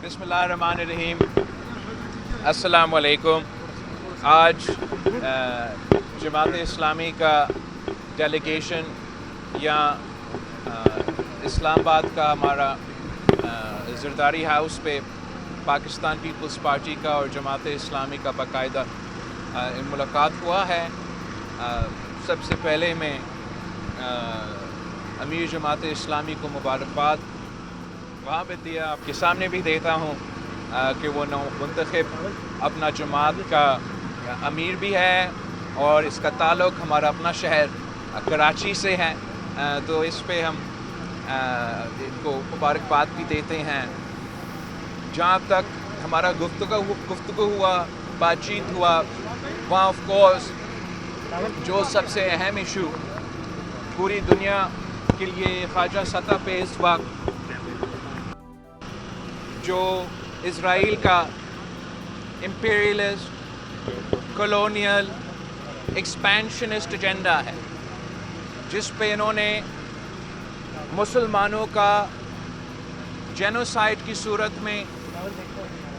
بسم اللہ الرحمن الرحیم. السلام علیکم. آج جماعت اسلامی کا ڈیلیگیشن یا اسلام آباد کا ہمارا زرداری ہاؤس پہ پاکستان پیپلز پارٹی کا اور جماعت اسلامی کا باقاعدہ ملاقات ہوا ہے. سب سے پہلے میں امیر جماعت اسلامی کو مبارکباد وہاں پہ دیا، آپ کے سامنے بھی دیتا ہوں کہ وہ منتخب اپنا جماعت کا امیر بھی ہے اور اس کا تعلق ہمارا اپنا شہر کراچی سے ہے، تو اس پہ ہم ان کو مبارکباد بھی دیتے ہیں. جہاں تک ہمارا گفتگو ہوا، بات چیت ہوا، وہاں آف کورس جو سب سے اہم ایشو پوری دنیا کے لیے خواجہ سطح پہ اس وقت جو اسرائیل کا امپیریلسٹ کولونیل ایکسپینشنسٹ ایجنڈا ہے، جس پہ انہوں نے مسلمانوں کا جینوسائیڈ کی صورت میں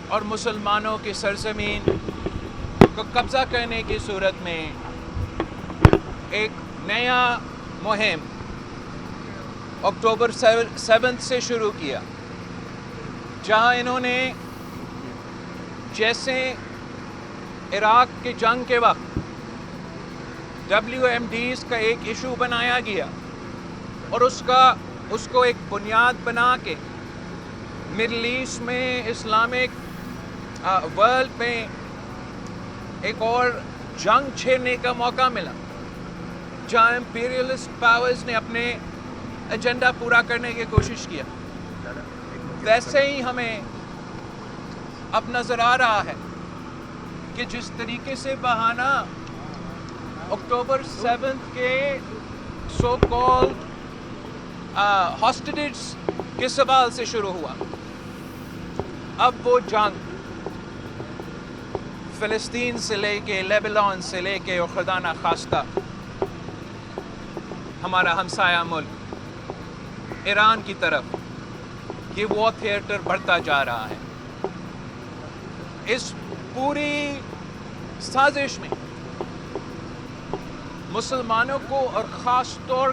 اور مسلمانوں کی سرزمین کو قبضہ کرنے کی صورت میں ایک نیا مہم اکتوبر 7 سے شروع کیا، جہاں انہوں نے جیسے عراق کے جنگ کے وقت WMDs کا ایک ایشو بنایا گیا اور اس کو ایک بنیاد بنا کے مڈل ایسٹ میں اسلامک ورلڈ میں ایک اور جنگ چھیڑنے کا موقع ملا، جہاں امپیریلسٹ پاورز نے اپنے ایجنڈا پورا کرنے کی کوشش کیا. ویسے ہی ہمیں اب نظر آ رہا ہے کہ جس طریقے سے بہانہ اکتوبر 7 کے سو کالڈ ہاسٹیجز کے سوال سے شروع ہوا، اب وہ جنگ فلسطین سے لے کے لیبنان سے لے کے اور خدا نخواستہ ہمارا ہمسایہ ملک ایران کی طرف یہ وار تھیٹر بڑھتا جا رہا ہے. اس پوری سازش میں مسلمانوں کو اور خاص طور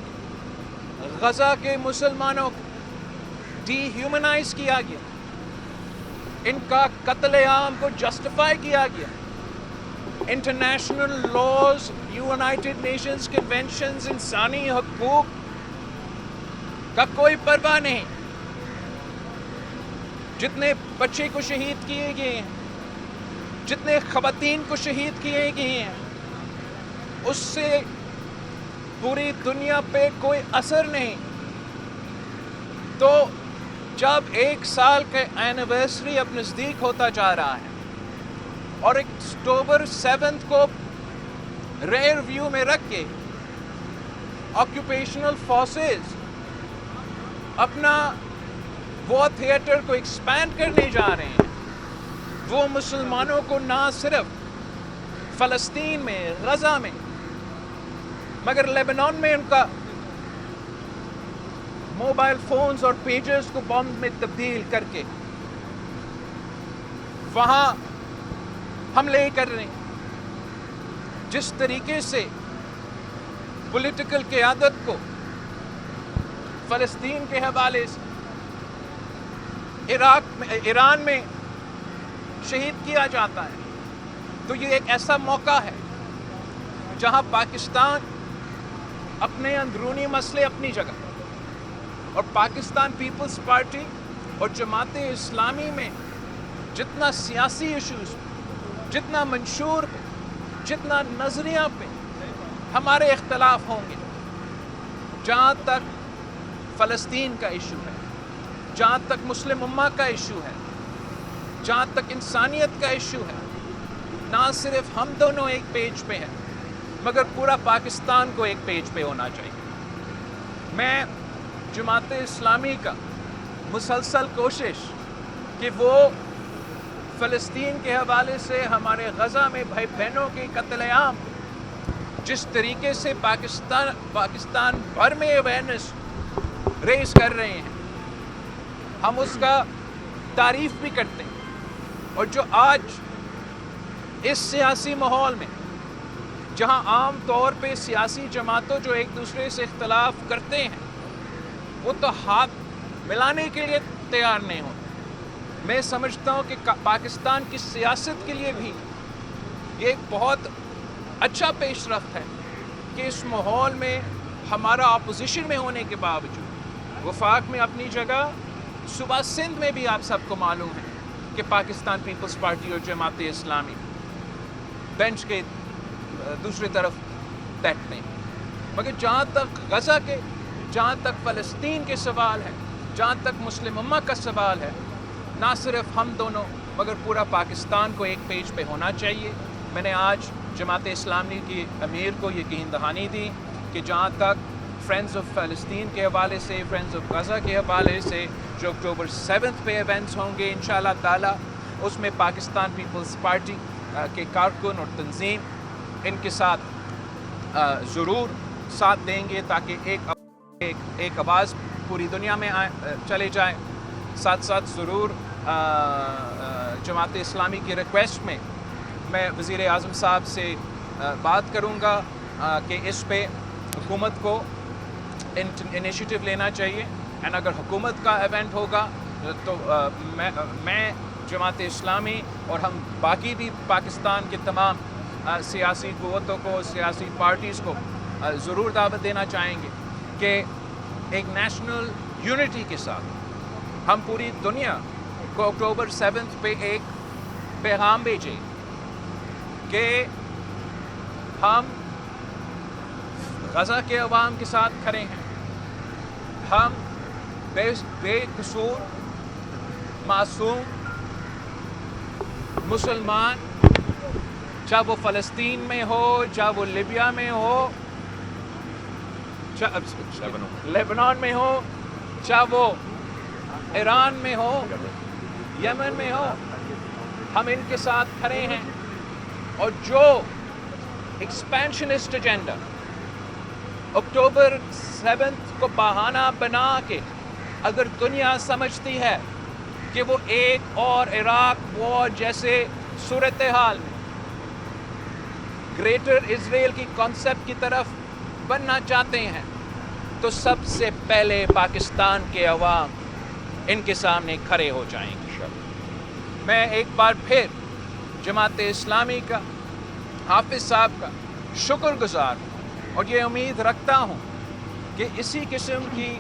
غزہ کے مسلمانوں کو ڈی ہیومنائز کیا گیا، ان کا قتل عام کو جسٹیفائی کیا گیا. International laws, United nations conventions, انسانی حقوق کا کوئی پرواہ نہیں. جتنے بچے کو شہید کیے گئے ہیں، جتنے خواتین کو شہید کیے گئے ہیں، اس سے پوری دنیا پہ کوئی اثر نہیں. تو جب 1 سال کا اینیورسری اب نزدیک ہوتا جا رہا ہے اور اکتوبر 7 کو ریئر ویو میں رکھ کے آکیوپیشنل فورسز اپنا وہ تھیٹر کو ایکسپینڈ کرنے جا رہے ہیں، وہ مسلمانوں کو نہ صرف فلسطین میں، غزہ میں، مگر لیبنان میں ان کا موبائل فونز اور پیجز کو بم میں تبدیل کر کے وہاں حملے کر رہے ہیں. جس طریقے سے پولیٹیکل قیادت کو فلسطین کے حوالے سے ایران میں شہید کیا جاتا ہے، تو یہ ایک ایسا موقع ہے جہاں پاکستان اپنے اندرونی مسئلے اپنی جگہ اور پاکستان پیپلز پارٹی اور جماعت اسلامی میں جتنا سیاسی ایشوز، جتنا منشور پہ، جتنا نظریہ پہ ہمارے اختلاف ہوں گے، جہاں تک فلسطین کا ایشو ہے، جہاں تک مسلم امہ کا ایشو ہے، جہاں تک انسانیت کا ایشو ہے، نہ صرف ہم دونوں ایک پیج پہ ہیں مگر پورا پاکستان کو ایک پیج پہ ہونا چاہیے. میں جماعت اسلامی کا مسلسل کوشش کہ وہ فلسطین کے حوالے سے ہمارے غزہ میں بھائی بہنوں کے قتل عام جس طریقے سے پاکستان بھر میں اویئرنیس ریز کر رہے ہیں، ہم اس کا تعریف بھی کرتے ہیں، اور جو آج اس سیاسی ماحول میں جہاں عام طور پہ سیاسی جماعتوں جو ایک دوسرے سے اختلاف کرتے ہیں وہ تو ہاتھ ملانے کے لیے تیار نہیں ہوتے. میں سمجھتا ہوں کہ پاکستان کی سیاست کے لیے بھی یہ ایک بہت اچھا پیش رفت ہے کہ اس ماحول میں ہمارا اپوزیشن میں ہونے کے باوجود وفاق میں اپنی جگہ، صوبہ سندھ میں بھی آپ سب کو معلوم ہے کہ پاکستان پیپلز پارٹی اور جماعت اسلامی بینچ کے دوسری طرف بیٹھتے ہیں. مگر جہاں تک غزہ کے، جہاں تک فلسطین کے سوال ہے، جہاں تک مسلم امہ کا سوال ہے، نہ صرف ہم دونوں مگر پورا پاکستان کو ایک پیج پہ ہونا چاہیے. میں نے آج جماعت اسلامی کی امیر کو یقین دہانی دی کہ جہاں تک فرینڈز آف فلسطین کے حوالے سے، فرینڈز آف غزہ کے حوالے سے جو اکتوبر 7 پہ ایونٹس ہوں گے انشاءاللہ تعالیٰ، اس میں پاکستان پیپلز پارٹی کے کارکن اور تنظیم ان کے ساتھ ضرور ساتھ دیں گے تاکہ ایک آواز پوری دنیا میں چلے جائے. ساتھ ساتھ ضرور جماعت اسلامی کی ریکویسٹ میں میں وزیر اعظم صاحب سے بات کروں گا کہ اس پہ حکومت کو انیشیٹو لینا چاہیے. اینڈ اگر حکومت کا ایونٹ ہوگا تو میں جماعت اسلامی اور ہم باقی بھی پاکستان کے تمام سیاسی قوتوں کو، سیاسی پارٹیز کو ضرور دعوت دینا چاہیں گے کہ ایک نیشنل یونٹی کے ساتھ ہم پوری دنیا کو اکتوبر 7 پہ ایک پیغام بھیجیں کہ ہم غزہ کے عوام کے ساتھ کھڑے ہیں. ہم بے قصور معصوم مسلمان، چاہے وہ فلسطین میں ہو، چاہے وہ لیبیا میں ہو، لیبنان میں ہو، چاہے وہ ایران میں ہو، یمن میں ہو، ہم ان کے ساتھ کھڑے ہیں. اور جو ایکسپینشنسٹ ایجنڈا اکتوبر 7 کو بہانہ بنا کے اگر دنیا سمجھتی ہے کہ وہ ایک اور عراق وار جیسے صورتحال میں گریٹر اسرائیل کی کانسیپٹ کی طرف بننا چاہتے ہیں، تو سب سے پہلے پاکستان کے عوام ان کے سامنے کھڑے ہو جائیں گے. میں ایک بار پھر جماعت اسلامی کا، حافظ صاحب کا شکر گزار ہوں اور یہ امید رکھتا ہوں کہ اسی قسم کی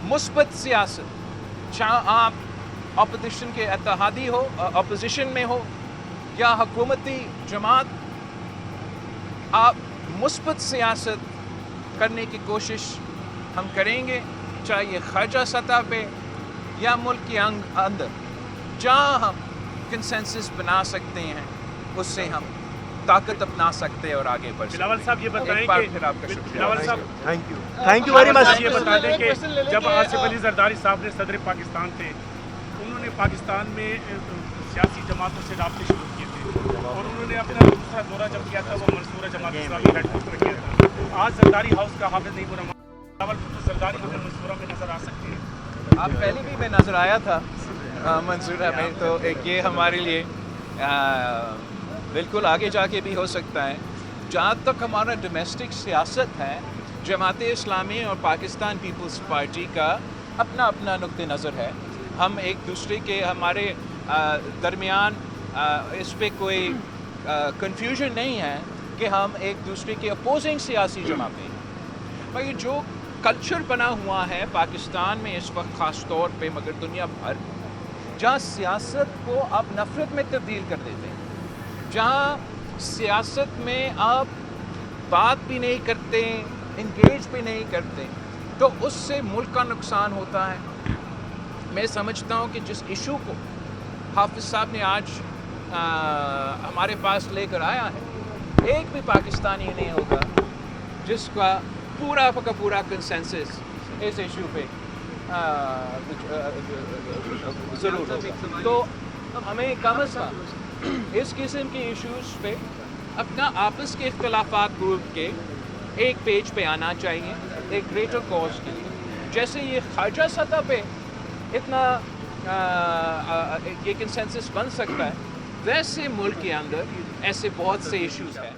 مثبت سیاست، چاہے آپ اپوزیشن کے اتحادی ہو، اپوزیشن میں ہو یا حکومتی جماعت، آپ مثبت سیاست کرنے کی کوشش ہم کریں گے، چاہے یہ خارجہ سطح پہ یا ملک کے اندر. جہاں ہم کنسنسس بنا سکتے ہیں اس سے ہم طاقت اپنا سکتے ہیں اور آگے بڑھ سکتے ہیں. بلاول صاحب یہ بتائیں ایک بار کہ پھر آپ کا شکریہ. بلاول صاحب تھینک یو ویری مچ. یہ بتا دیں کہ جب آصف علی زرداری صاحب نے صدر پاکستان تھے، انہوں نے پاکستان میں سیاسی جماعتوں سے رابطے شروع کیے تھے اور انہوں نے اپنا دوسرا دورہ جب کیا تھا وہ منصورہ جماعت اسلامی ہیڈ کوارٹر کیا تھا. آج زرداری ہاؤس کا حافظ نہیں برہمان بلاول بھٹو زرداری ہمیں منصورہ میں نظر آ سکتے ہیں. آپ پہلے بھی میں نظر آیا تھا منصورہ میں، تو یہ ہمارے لیے بالکل آگے جا کے بھی ہو سکتا ہے. جہاں تک ہمارا ڈومیسٹک سیاست ہے، جماعت اسلامی اور پاکستان پیپلز پارٹی کا اپنا اپنا نقطہ نظر ہے. ہم ایک دوسرے کے، ہمارے درمیان اس پہ کوئی کنفیوژن نہیں ہے کہ ہم ایک دوسرے کے اپوزنگ سیاسی جماعتیں ہیں. مگر جو کلچر بنا ہوا ہے پاکستان میں اس وقت خاص طور پہ، مگر دنیا بھر، جہاں سیاست کو آپ نفرت میں تبدیل کر دیتے ہیں، جہاں سیاست میں آپ بات بھی نہیں کرتے، انگیج بھی نہیں کرتے، تو اس سے ملک کا نقصان ہوتا ہے. میں سمجھتا ہوں کہ جس ایشو کو حافظ صاحب نے آج ہمارے پاس لے کر آیا ہے، ایک بھی پاکستانی نہیں ہوگا جس کا پورا کا پورا کنسنسس اس ایشو پہ ضرور ہوگا. تو ہمیں کم از کم اس قسم کے ایشوز پہ اپنا آپس کے اختلافات گروپ کے ایک پیج پہ آنا چاہیے ایک گریٹر کاز کے لیے. جیسے یہ خارجہ سطح پہ اتنا یہ کنسنسس بن سکتا ہے، ویسے ملک کے اندر ایسے بہت سے ایشوز ہیں.